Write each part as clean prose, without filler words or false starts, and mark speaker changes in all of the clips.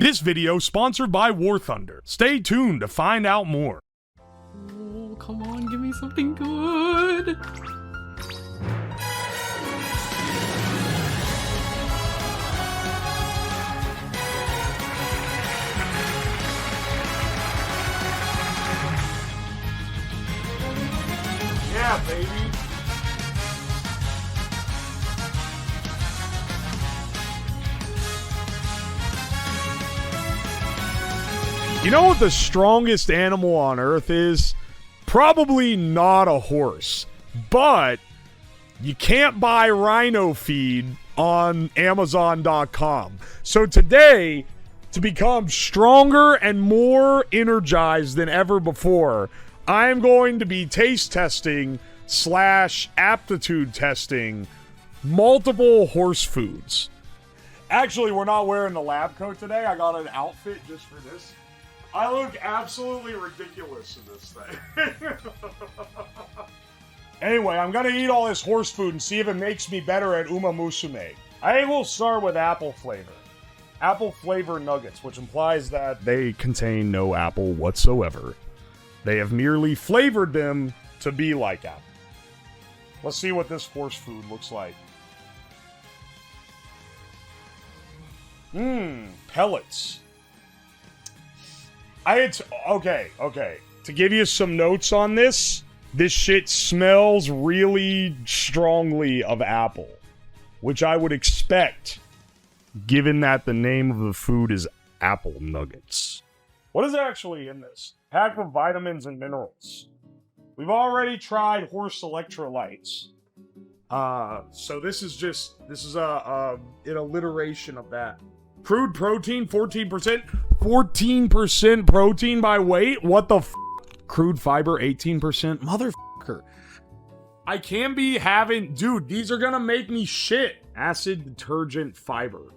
Speaker 1: This video sponsored by War Thunder. Stay tuned to find out more.
Speaker 2: Oh, come on, give me something good.
Speaker 1: Yeah, baby. You know what the strongest animal on earth is? Probably not a horse. But you can't buy rhino feed on Amazon.com. So today, to become stronger and more energized than ever before, I'm going to be taste testing / aptitude testing multiple horse foods. Actually, we're not wearing the lab coat today. I got an outfit just for this. I look absolutely ridiculous in this thing. Anyway, I'm gonna eat all this horse food and see if it makes me better at Uma Musume. I think we'll start with apple flavor. Apple flavor nuggets, which implies that they contain no apple whatsoever. They have merely flavored them to be like apple. Let's see what this horse food looks like. Pellets. Okay. To give you some notes on this shit smells really strongly of apple, which I would expect, given that the name of the food is apple nuggets. What is actually in this? Packed with vitamins and minerals. We've already tried horse electrolytes. So this is an alliteration of that. Crude protein, 14%. 14% protein by weight? What the f? Crude fiber, 18%? Motherfucker. I can't be having... Dude, these are gonna make me shit. Acid detergent fiber.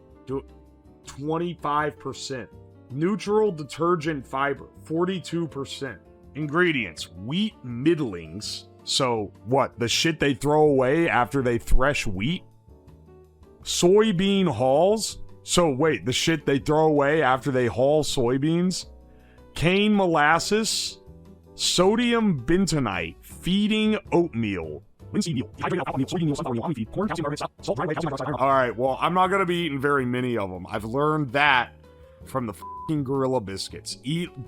Speaker 1: 25%. Neutral detergent fiber. 42%. Ingredients. Wheat middlings. So, what? The shit they throw away after they thresh wheat? Soybean hulls? So, wait, the shit they throw away after they haul soybeans? Cane molasses? Sodium bentonite? Feeding oatmeal? Alright, well, I'm not gonna be eating very many of them. I've learned that from the fucking Gorilla Biscuits.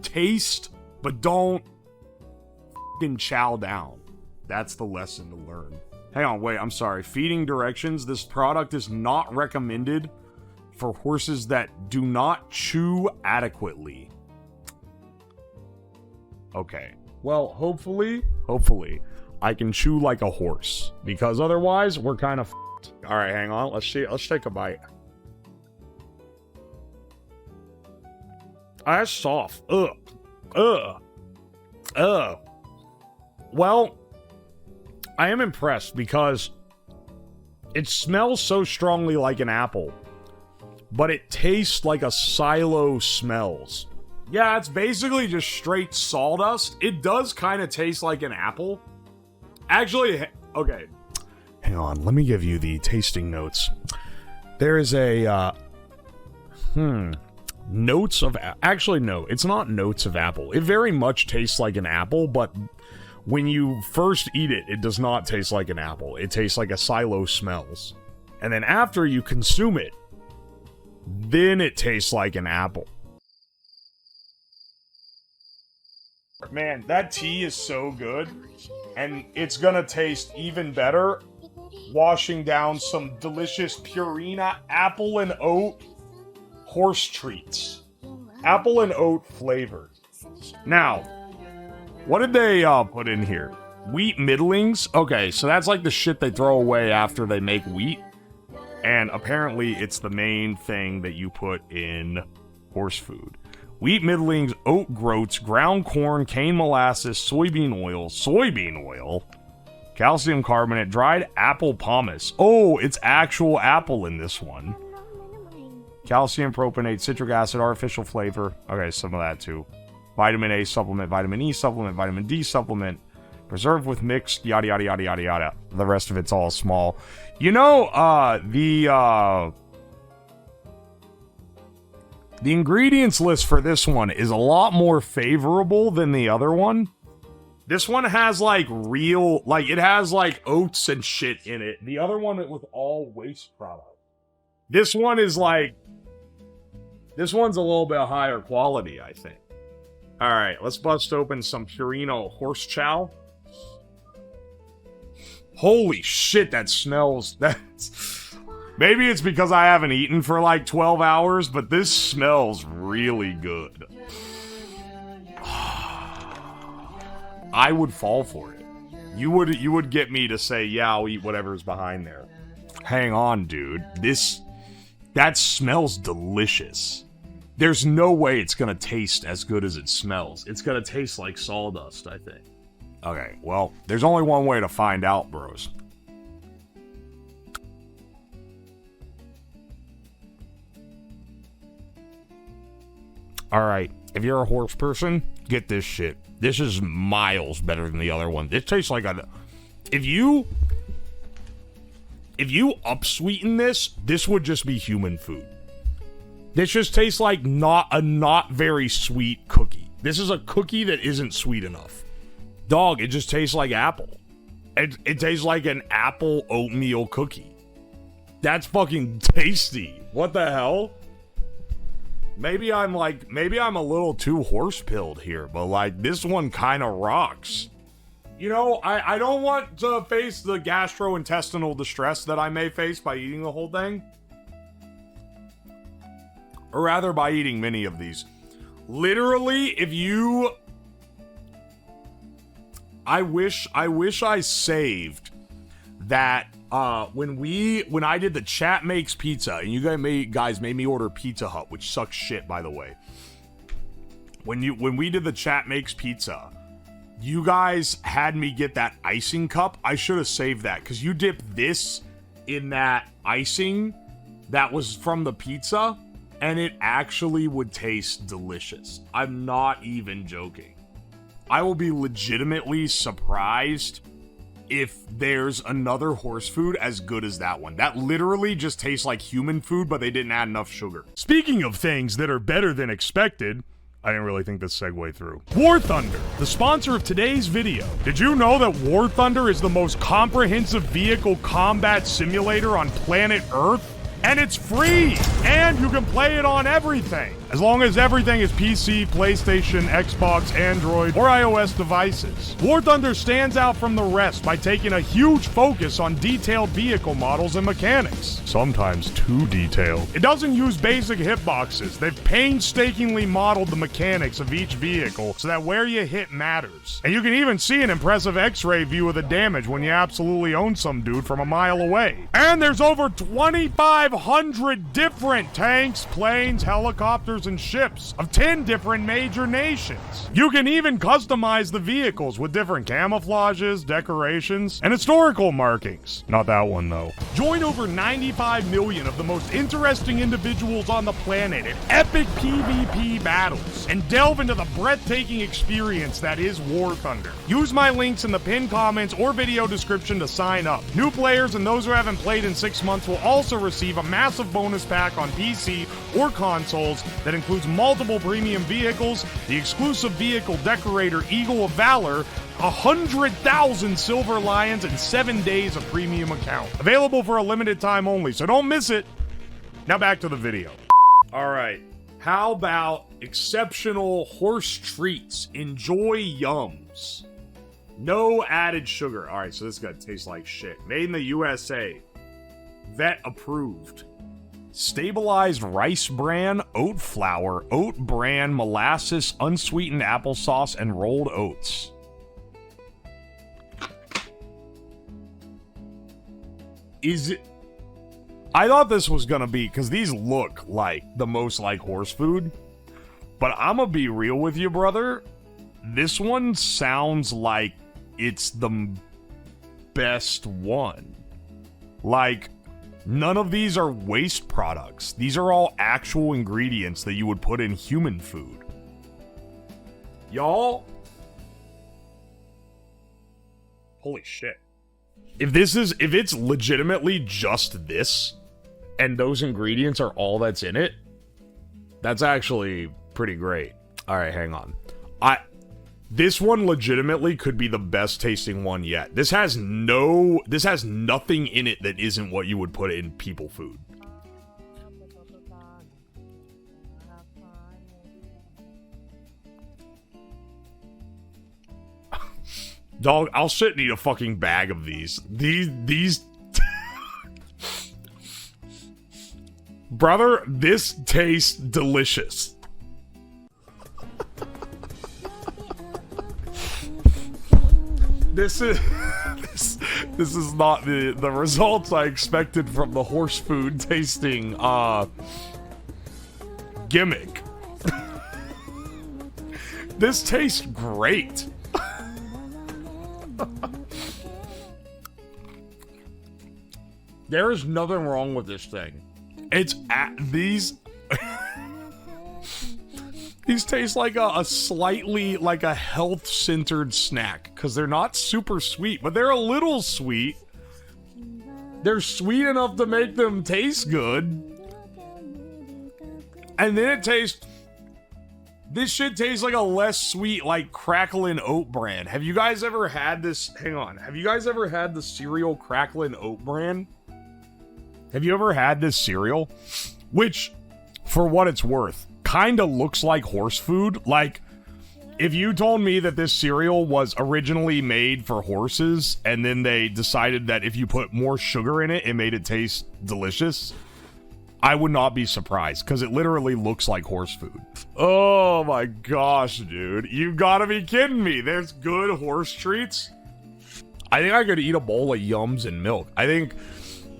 Speaker 1: Taste, but don't fucking chow down. That's the lesson to learn. Hang on, wait, I'm sorry. Feeding directions. This product is not recommended for horses that do not chew adequately. Okay. Well, hopefully, I can chew like a horse. Because otherwise, we're kind of f***ed. Alright, hang on. Let's see. Let's take a bite. Ah, that's soft. Well, I am impressed because it smells so strongly like an apple, but it tastes like a silo smells. Yeah, it's basically just straight sawdust. It does kind of taste like an apple. Actually, okay. Hang on, let me give you the tasting notes. There is a, notes of... Actually, no, it's not notes of apple. It very much tastes like an apple, but when you first eat it, it does not taste like an apple. It tastes like a silo smells. And then after you consume it, then it tastes like an apple. Man, that tea is so good. And it's gonna taste even better washing down some delicious Purina apple and oat horse treats. Apple and oat flavored. Now, what did they put in here? Wheat middlings? Okay, so that's like the shit they throw away after they make wheat. And apparently it's the main thing that you put in horse food. Wheat middlings, oat groats, ground corn, cane molasses, soybean oil, calcium carbonate, dried apple pomace. Oh, it's actual apple in this one. Calcium propionate, citric acid, artificial flavor. Okay, some of that too. Vitamin A supplement, vitamin E supplement, vitamin D supplement. Preserved with mixed, yada yada yada yada yada. The rest of it's all small. The ingredients list for this one is a lot more favorable than the other one. This one has like real, like it has like oats and shit in it. The other one it was all waste product. This one is like, this one's a little bit higher quality, I think. All right, let's bust open some Purina horse chow. Holy shit, that smells. That's maybe it's because I haven't eaten for like 12 hours, but this smells really good. I would fall for it. You would get me to say, yeah, I'll eat whatever's behind there. Hang on, dude. That smells delicious. There's no way it's gonna taste as good as it smells. It's gonna taste like sawdust, I think. Okay, well, there's only one way to find out, bros. Alright, if you're a horse person, get this shit. This is miles better than the other one. This tastes like a... If you upsweeten this would just be human food. This just tastes like not very sweet cookie. This is a cookie that isn't sweet enough. Dog, it just tastes like apple. It tastes like an apple oatmeal cookie. That's fucking tasty. What the hell? Maybe I'm a little too horse-pilled here, but like this one kind of rocks. You know, I don't want to face the gastrointestinal distress that I may face by eating the whole thing. Or rather by eating many of these. Literally, if you... I wish I saved that when I did the Chat Makes Pizza, and you guys made me order Pizza Hut, which sucks shit, by the way. When we did the Chat Makes Pizza, you guys had me get that icing cup. I should have saved that, because you dip this in that icing that was from the pizza, and it actually would taste delicious. I'm not even joking. I will be legitimately surprised if there's another horse food as good as that one. That literally just tastes like human food, but they didn't add enough sugar. Speaking of things that are better than expected, I didn't really think this segued through. War Thunder, the sponsor of today's video. Did you know that War Thunder is the most comprehensive vehicle combat simulator on planet Earth? And it's free! And you can play it on everything! As long as everything is PC, PlayStation, Xbox, Android, or iOS devices. War Thunder stands out from the rest by taking a huge focus on detailed vehicle models and mechanics. Sometimes too detailed. It doesn't use basic hitboxes. They've painstakingly modeled the mechanics of each vehicle so that where you hit matters. And you can even see an impressive X-ray view of the damage when you absolutely own some dude from a mile away. And there's over 2,500 different tanks, planes, helicopters, and ships of 10 different major nations. You can even customize the vehicles with different camouflages, decorations, and historical markings. Not that one, though. Join over 95 million of the most interesting individuals on the planet in epic PvP battles, and delve into the breathtaking experience that is War Thunder. Use my links in the pinned comments or video description to sign up. New players and those who haven't played in 6 months will also receive a massive bonus pack on PC or consoles that includes multiple premium vehicles, the exclusive vehicle decorator Eagle of Valor, 100,000 Silver Lions, and 7 days of premium account. Available for a limited time only, so don't miss it. Now back to the video. Alright, how about exceptional horse treats? Enjoy yums. No added sugar. Alright, so this is gonna taste like shit. Made in the USA. Vet approved. Stabilized rice bran, oat flour, oat bran, molasses, unsweetened applesauce, and rolled oats. Is it... I thought this was gonna be, because these look like the most like horse food, but I'm gonna be real with you, brother. This one sounds like it's the best one. Like... none of these are waste products. These are all actual ingredients that you would put in human food. Y'all? Holy shit. If it's legitimately just this, and those ingredients are all that's in it, That's actually pretty great. All right, hang on. This one legitimately could be the best tasting one yet. This has nothing in it that isn't what you would put in people food. Dog, I'll sit and eat a fucking bag of these. These Brother, this tastes delicious. This is this is not the results I expected from the horse food tasting gimmick. This tastes great. There is nothing wrong with this thing. It's these these taste like a slightly like a health-centered snack because they're not super sweet, but they're a little sweet. They're sweet enough to make them taste good. And then it tastes... This shit tastes like a less sweet, like, Cracklin' Oat brand. Have you guys ever had this... Hang on. Have you guys ever had the cereal Cracklin' Oat brand? Have you ever had this cereal? Which, for what it's worth, kind of looks like horse food. Like, if you told me that this cereal was originally made for horses, and then they decided that if you put more sugar in it, it made it taste delicious, I would not be surprised, because it literally looks like horse food. Oh my gosh, dude. You gotta be kidding me. There's good horse treats. I think I could eat a bowl of Yums and milk. I think...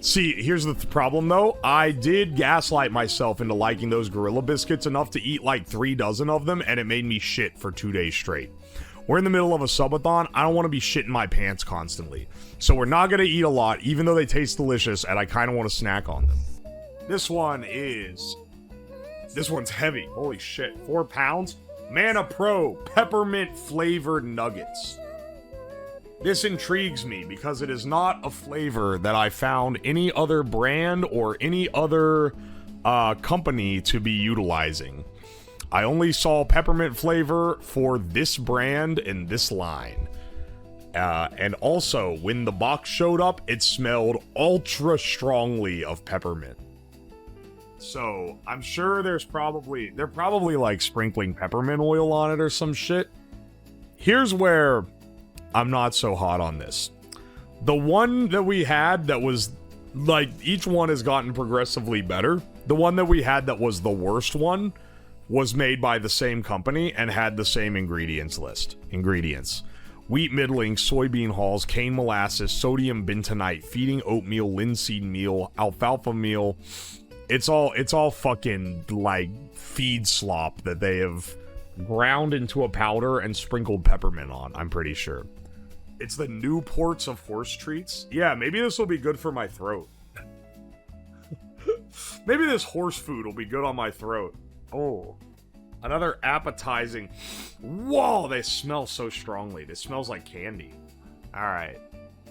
Speaker 1: See, here's the problem, though. I did gaslight myself into liking those Gorilla Biscuits enough to eat like 3 dozen of them, and it made me shit for 2 days straight. We're in the middle of a subathon. I don't want to be shitting my pants constantly. So we're not going to eat a lot, even though they taste delicious, and I kind of want to snack on them. This one's heavy. Holy shit. 4 pounds? Mana Pro Peppermint Flavored Nuggets. This intrigues me because it is not a flavor that I found any other brand or any other company to be utilizing. I only saw peppermint flavor for this brand and this line. And also, when the box showed up, it smelled ultra strongly of peppermint. So, I'm sure they're probably like sprinkling peppermint oil on it or some shit. Here's where I'm not so hot on this. The one that we had that was, like, each one has gotten progressively better. The one that we had that was the worst one was made by the same company and had the same ingredients list. Ingredients: wheat middling, soybean hulls, cane molasses, sodium bentonite, feeding oatmeal, linseed meal, alfalfa meal. It's all fucking, like, feed slop that they have ground into a powder and sprinkled peppermint on, I'm pretty sure. It's the Newports of horse treats. Yeah, maybe this will be good for my throat. Maybe this horse food will be good on my throat. Oh. Another appetizing... Whoa, they smell so strongly. This smells like candy. Alright.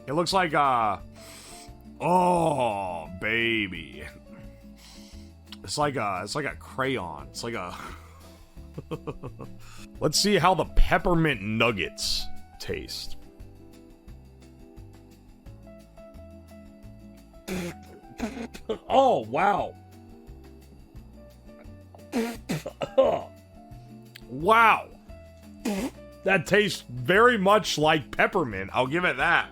Speaker 1: It looks like, oh, baby. It's like a crayon. It's like a... Let's see how the peppermint nuggets taste. Oh, wow. Wow. That tastes very much like peppermint. I'll give it that.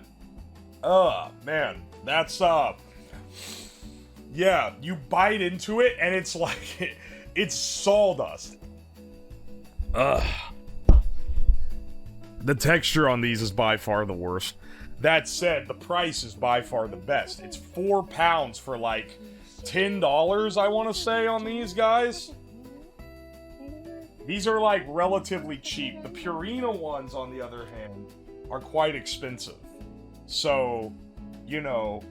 Speaker 1: Oh, man. That's, yeah, you bite into it and it's like, it's sawdust. Ugh. The texture on these is by far the worst. That said, the price is by far the best. It's 4 pounds for like $10, I want to say, on these guys. These are like relatively cheap. The Purina ones, on the other hand, are quite expensive. So, you know,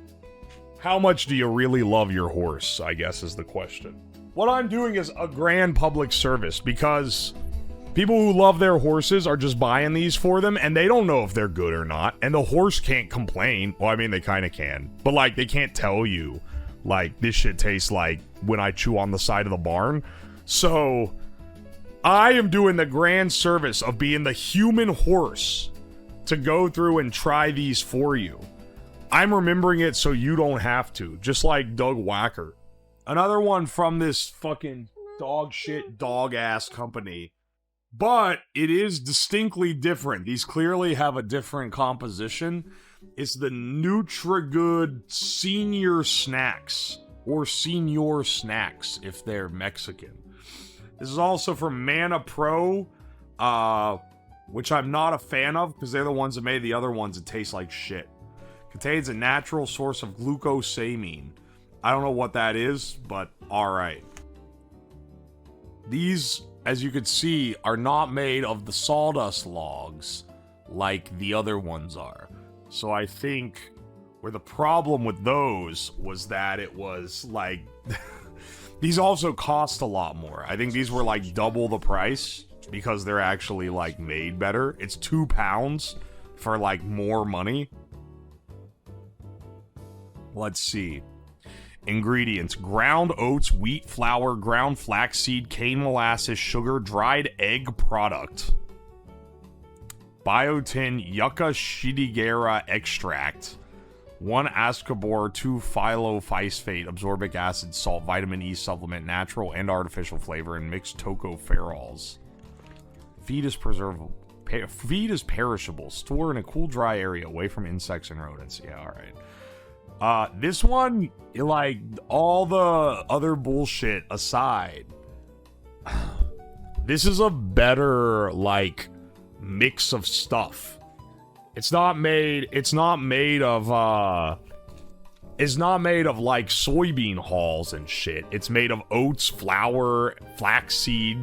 Speaker 1: how much do you really love your horse, I guess is the question. What I'm doing is a grand public service because people who love their horses are just buying these for them, and they don't know if they're good or not, and the horse can't complain. Well, I mean, they kind of can, but, like, they can't tell you, like, this shit tastes like when I chew on the side of the barn. So, I am doing the grand service of being the human horse to go through and try these for you. I'm remembering it so you don't have to, just like Doug Wacker. Another one from this fucking dog shit, dog ass company. But it is distinctly different. These clearly have a different composition. It's the Nutrigood Senior Snax, or Senior Snacks if they're Mexican. This is also from Mana Pro, which I'm not a fan of because they're the ones that made the other ones that taste like shit. Contains a natural source of glucosamine. I don't know what that is, but alright. These, as you can see, are not made of the sawdust logs like the other ones are. So I think where the problem with those was that it was like... These also cost a lot more. I think these were like double the price because they're actually like made better. It's £2 for like more money. Let's see. Ingredients: ground oats, wheat flour, ground flaxseed, cane molasses, sugar, dried egg product, biotin, yucca shigera extract, 1 ascorbate, 2 phylophosphate, absorbic acid, salt, vitamin E supplement, natural and artificial flavor, and mixed tocopherols. Feed is preservable. Feed is perishable. Store in a cool, dry area away from insects and rodents. Yeah, alright. This one, like, all the other bullshit aside, this is a better, like, mix of stuff. It's not made of, like, soybean hulls and shit. It's made of oats, flour, flaxseed,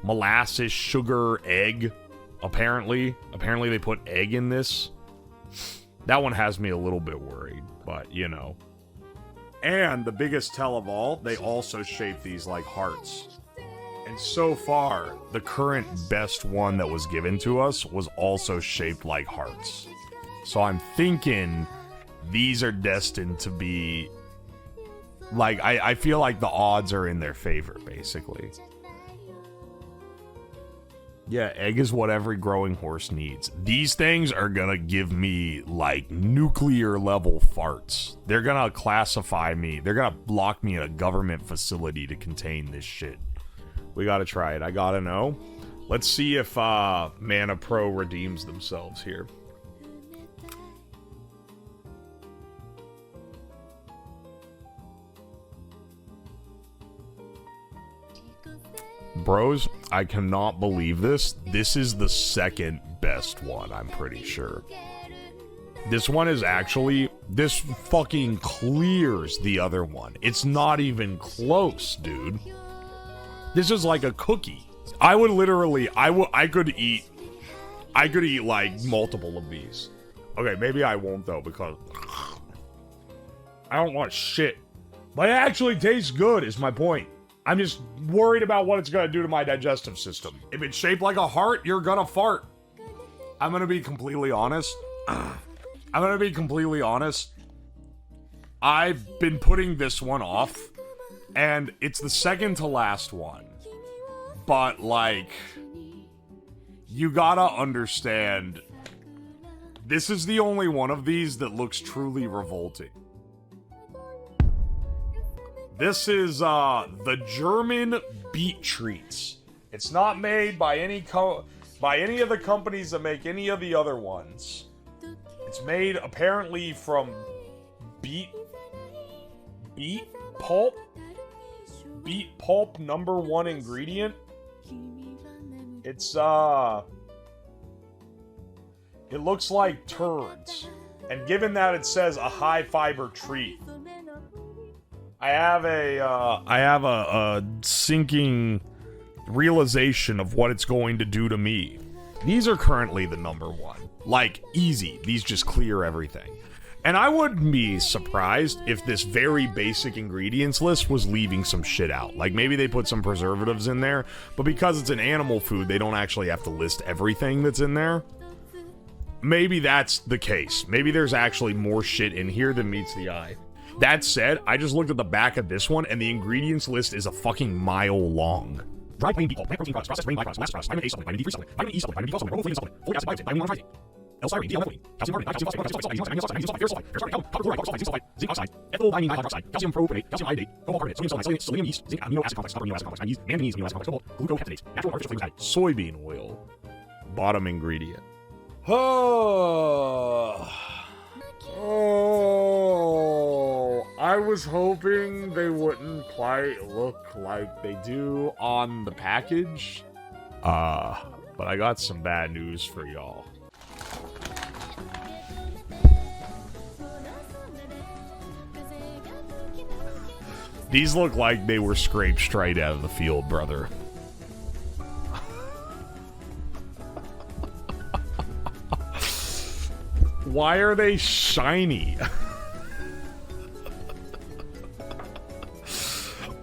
Speaker 1: molasses, sugar, egg, apparently. Apparently they put egg in this. That one has me a little bit worried, but, you know. And the biggest tell of all, they also shape these like hearts. And so far, the current best one that was given to us was also shaped like hearts. So I'm thinking these are destined to be... Like, I feel like the odds are in their favor, basically. Yeah, egg is what every growing horse needs. These things are gonna give me, like, nuclear level farts. They're gonna classify me. They're gonna lock me in a government facility to contain this shit. We gotta try it. I gotta know. Let's see if Mana Pro redeems themselves here. Bros, I cannot believe this. This is the second best one, I'm pretty sure. This one is actually... This fucking clears the other one. It's not even close, dude. This is like a cookie. I would literally... I could eat like multiple of these. Okay, maybe I won't though, because... I don't want shit. But it actually tastes good, is my point. I'm just worried about what it's gonna do to my digestive system. If it's shaped like a heart, you're gonna fart. I'm gonna be completely honest. I've been putting this one off, and it's the second to last one. But, like, you gotta understand, this is the only one of these that looks truly revolting. This is, the German beet treats. It's not made by any of the companies that make any of the other ones. It's made, apparently, from beet pulp. Beet pulp, #1 ingredient. It's, it looks like turds. And given that it says a high-fiber treat, I have a sinking realization of what it's going to do to me. These are currently the #1. Like, easy. These just clear everything. And I wouldn't be surprised if this very basic ingredients list was leaving some shit out. Like, maybe they put some preservatives in there, but because it's an animal food, they don't actually have to list everything that's in there. Maybe that's the case. Maybe there's actually more shit in here than meets the eye. That said, I just looked at the back of this one, and the ingredients list is a fucking mile long. Dry plain beet pulp, plant protein products, processed grain byproducts, molasses products, vitamin A supplement, vitamin D3 supplement, vitamin E supplement, vitamin B supplement, riboflavin supplement, folic acid biotin, vitamin 1 tritate, L-styrene, D-L-methylene, calcium carbonate, calcium phosphate, calcium sulfate, magnesium oxide, magnesium sulfate, ferrous sulfate, ferrous carbonate, copper chloride, copper sulfate, zinc sulfite, zinc oxide, ethyl diamine dihydroxide, calcium propionate, calcium iodate, cobalt carbonate, sodium sulfite, selenium yeast, zinc amino acid complex, copper amino acid complex, manganese amino acid complex, cobalt, glucopeptidates, natural artificial flavors added. Soybean oil, bottom ingredient. Oh, I was hoping they wouldn't quite look like they do on the package. But I got some bad news for y'all. These look like they were scraped straight out of the field, brother. Why are they shiny?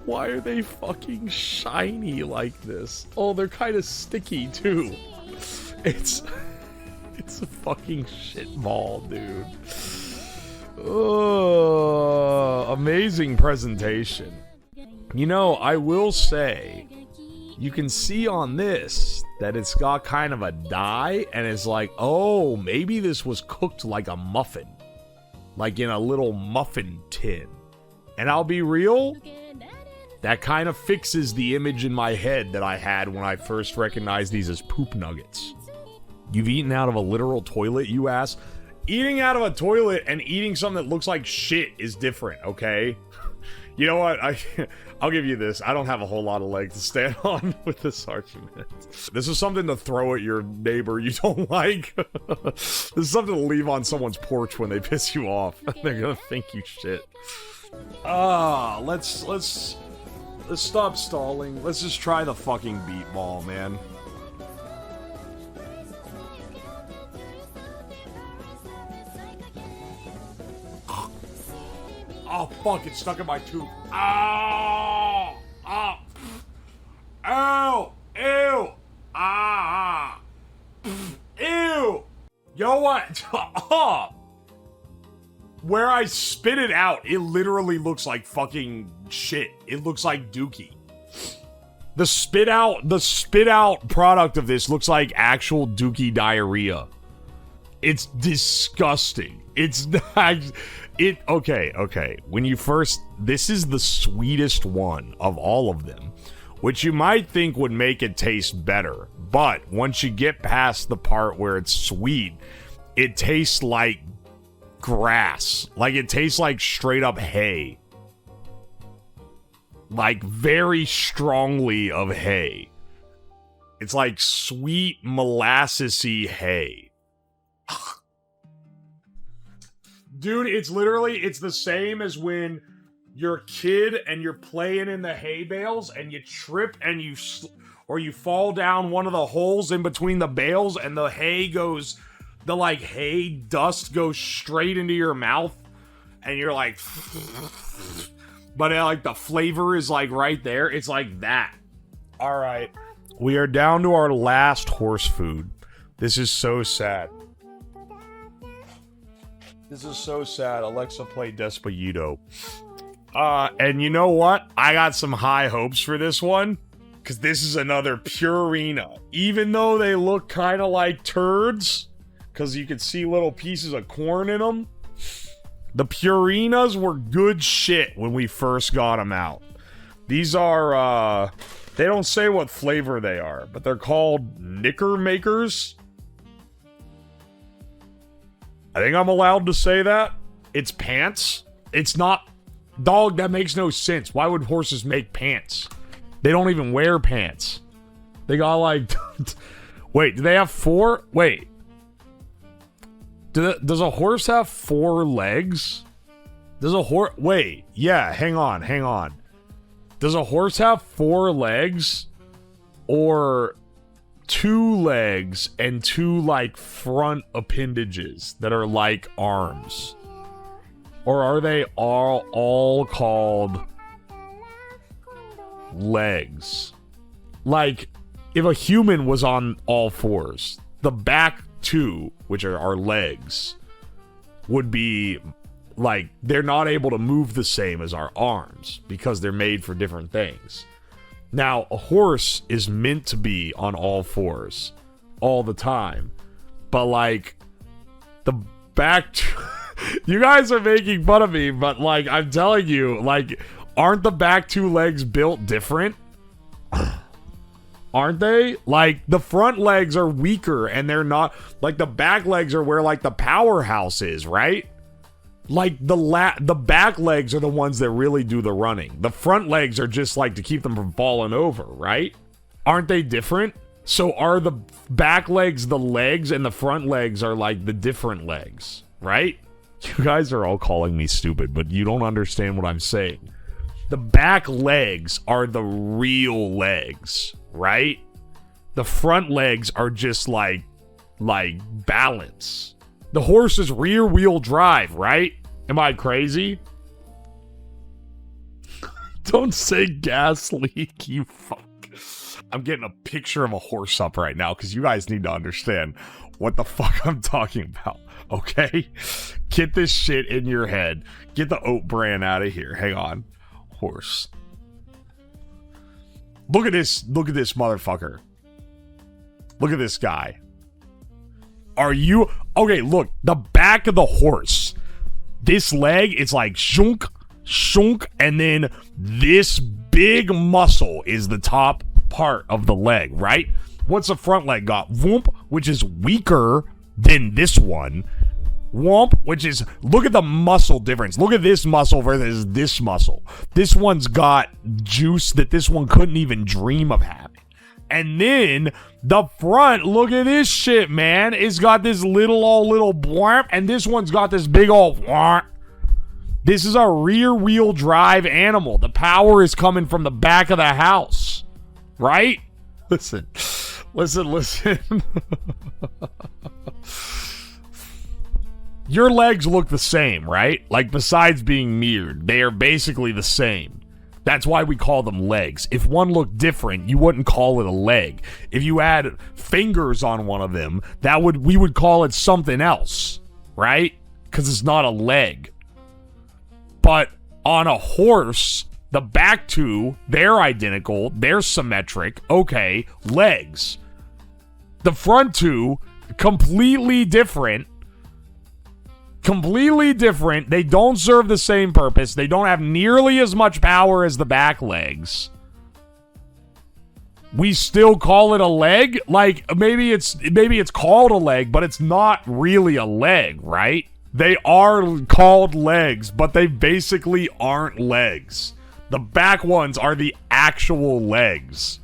Speaker 1: Why are they fucking shiny like this? Oh, they're kind of sticky too. It's a fucking shit ball, dude. Amazing presentation. You know, I will say, you can see on this that it's got kind of a dye, and it's like, oh, maybe this was cooked like a muffin. Like in a little muffin tin. And I'll be real, that kind of fixes the image in my head that I had when I first recognized these as poop nuggets. You've eaten out of a literal toilet, you ass? Eating out of a toilet and eating something that looks like shit is different, okay? You know what? I'll give you this. I don't have a whole lot of legs to stand on with this argument. This is something to throw at your neighbor you don't like. This is something to leave on someone's porch when they piss you off. They're gonna think you shit. Let's stop stalling. Let's just try the fucking beet ball, man. Oh, fuck, it's stuck in my tooth. Ow! Oh! Ow! Ew! Ah! Ew! Yo, what? Oh! Where I spit it out, it literally looks like fucking shit. It looks like dookie. The spit out product of this looks like actual dookie diarrhea. It's disgusting. It's not... Okay. When you first... This is the sweetest one of all of them, which you might think would make it taste better. But once you get past the part where it's sweet, it tastes like grass. Like, it tastes like straight up hay. Like, very strongly of hay. It's like sweet molassesy hay. Dude, it's the same as when you're a kid and you're playing in the hay bales and you trip and you fall down one of the holes in between the bales and the hay dust goes straight into your mouth and you're like, but like the flavor is like right there. It's like that. All right. We are down to our last horse food. This is so sad. This is so sad. Alexa, play Despacito. And you know what? I got some high hopes for this one. Because this is another Purina. Even though they look kind of like turds. Because you can see little pieces of corn in them. The Purinas were good shit when we first got them out. These are, they don't say what flavor they are. But they're called Knicker Makers. I think I'm allowed to say that. It's pants. It's not... Dog, that makes no sense. Why would horses make pants? They don't even wear pants. They got like... Wait, do they have 4? Wait. Does a horse have 4 legs? Does a horse... Wait. Yeah, hang on. Does a horse have 4 legs? Or... 2 legs and 2 like front appendages that are like arms? Or are they all called legs? Like, if a human was on all 4s, the back 2, which are our legs, would be like, they're not able to move the same as our arms because they're made for different things. Now, a horse is meant to be on all fours all the time. But, like, the back... You guys are making fun of me, but, like, I'm telling you, like, aren't the back two legs built different? Aren't they? Like, the front legs are weaker, and they're not... Like, the back legs are where, like, the powerhouse is, right? Like, the back legs are the ones that really do the running. The front legs are just, like, to keep them from falling over, right? Aren't they different? So are the back legs the legs, and the front legs are, like, the different legs, right? You guys are all calling me stupid, but you don't understand what I'm saying. The back legs are the real legs, right? The front legs are just like balance. The horse is rear wheel drive, right? Am I crazy? Don't say gas leak, you fuck. I'm getting a picture of a horse up right now because you guys need to understand what the fuck I'm talking about, okay? Get this shit in your head. Get the oat bran out of here. Hang on. Horse. Look at this motherfucker. Look at this guy. Are you okay? Look, the back of the horse, this leg, it's like shunk, shunk, and then this big muscle is the top part of the leg, right? What's the front leg got? Whoomp, which is weaker than this one. Womp, which is, look at the muscle difference. Look at this muscle versus this muscle. This one's got juice that this one couldn't even dream of having. And then the front, look at this shit, man. It's got this little bwarp, and this one's got this big old bwarp. This is a rear wheel drive animal. The power is coming from the back of the house, right? Listen. Your legs look the same, right? Like, besides being mirrored, they are basically the same. That's why we call them legs. If one looked different, you wouldn't call it a leg. If you had fingers on one of them, we would call it something else, right? Because it's not a leg. But on a horse, the back two, they're identical, they're symmetric. Okay, legs. The front two, completely different. Completely different. They don't serve the same purpose. They don't have nearly as much power as the back legs. We still call it a leg? Like, maybe it's called a leg, but it's not really a leg, right? They are called legs, but they basically aren't legs. The back ones are the actual legs.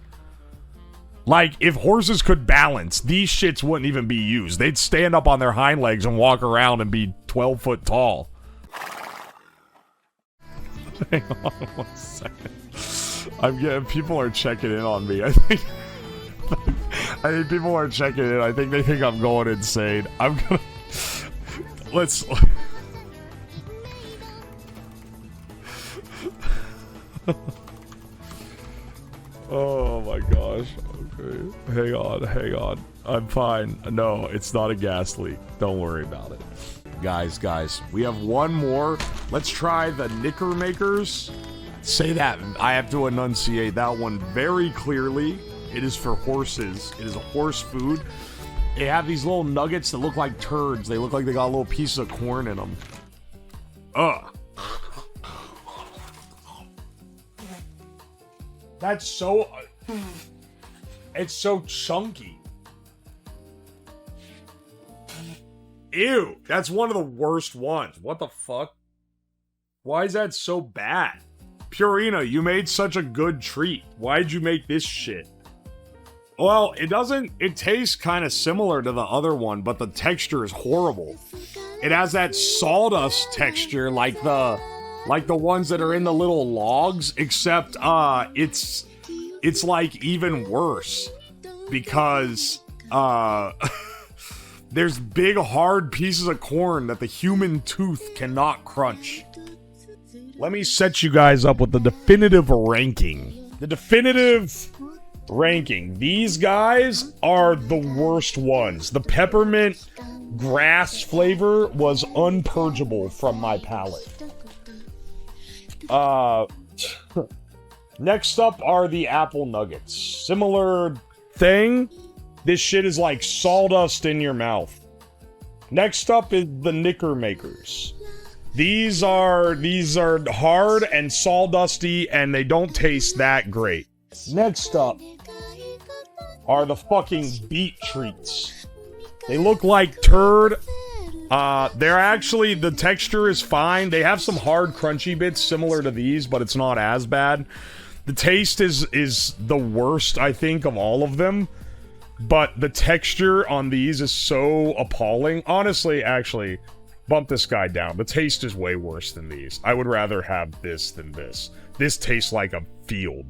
Speaker 1: Like, if horses could balance, these shits wouldn't even be used. They'd stand up on their hind legs and walk around and be 12 foot tall. Hang on 1 second. People are checking in on me. I think people are checking in. I think they think I'm going insane. I'm gonna... Let's... Oh my gosh. Okay. Hang on. I'm fine. No, it's not a gas leak. Don't worry about it. Guys, we have one more. Let's try the knicker makers. Say that. I have to enunciate that one very clearly. It is for horses. It is a horse food. They have these little nuggets that look like turds. They look like they got little pieces of corn in them. Ugh. That's so... It's so chunky. Ew. That's one of the worst ones. What the fuck? Why is that so bad? Purina, you made such a good treat. Why'd you make this shit? Well, it tastes kind of similar to the other one, but the texture is horrible. It has that sawdust texture like the ones that are in the little logs, except it's like even worse because there's big hard pieces of corn that the human tooth cannot crunch. Let me set you guys up with the definitive ranking. The definitive ranking. These guys are the worst ones. The peppermint grass flavor was unpurgeable from my palate. Next up are the apple nuggets. Similar thing. This shit is like sawdust in your mouth. Next up is the knicker makers. These are hard and sawdusty, and they don't taste that great. Next up are the fucking beet treats. They look like turd. They're actually, the texture is fine. They have some hard crunchy bits similar to these, but it's not as bad. The taste is the worst, I think, of all of them. But the texture on these is so appalling. Honestly, actually, bump this guy down. The taste is way worse than these. I would rather have this than this. This tastes like a field.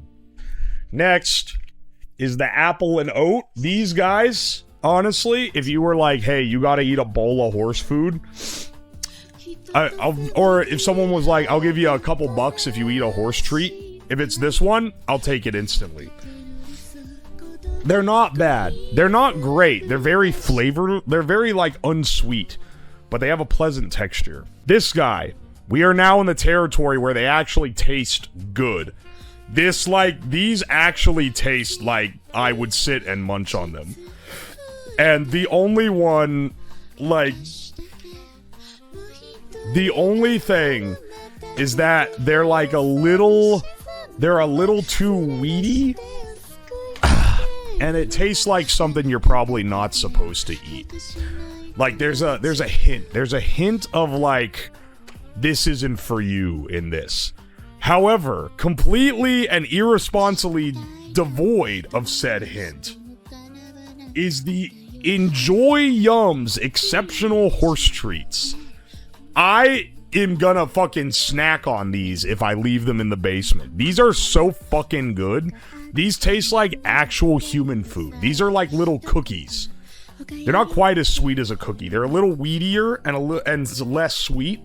Speaker 1: Next is the apple and oat. These guys, honestly, if you were like, hey, you gotta eat a bowl of horse food, or if someone was like, I'll give you a couple bucks if you eat a horse treat, if it's this one, I'll take it instantly. They're not bad. They're not great. They're very flavored. They're very, like, unsweet. But they have a pleasant texture. This guy, we are now in the territory where they actually taste good. These actually taste like I would sit and munch on them. And the only one, like... The only thing is that they're like a little... They're a little too weedy. And it tastes like something you're probably not supposed to eat. Like, there's a hint. There's a hint of, like, this isn't for you in this. However, completely and irresponsibly devoid of said hint is the Enjoy Yum's exceptional horse treats. I am gonna fucking snack on these if I leave them in the basement. These are so fucking good. These taste like actual human food. These are like little cookies. They're not quite as sweet as a cookie. They're a little weedier and less sweet.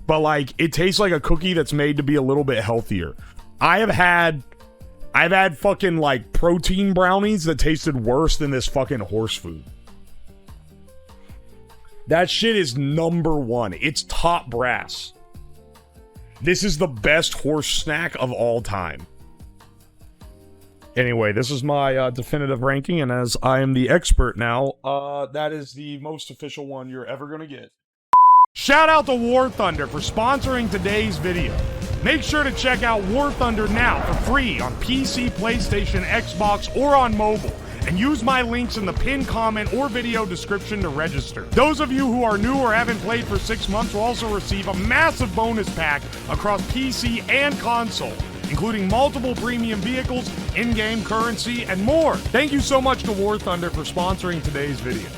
Speaker 1: But like, it tastes like a cookie that's made to be a little bit healthier. I've had fucking like protein brownies that tasted worse than this fucking horse food. That shit is number one. It's top brass. This is the best horse snack of all time. Anyway, this is my definitive ranking, and as I am the expert now, that is the most official one you're ever gonna get. Shout out to War Thunder for sponsoring today's video. Make sure to check out War Thunder now for free on PC, PlayStation, Xbox, or on mobile, and use my links in the pinned comment or video description to register. Those of you who are new or haven't played for 6 months will also receive a massive bonus pack across PC and console, including multiple premium vehicles, in-game currency, and more. Thank you so much to War Thunder for sponsoring today's video.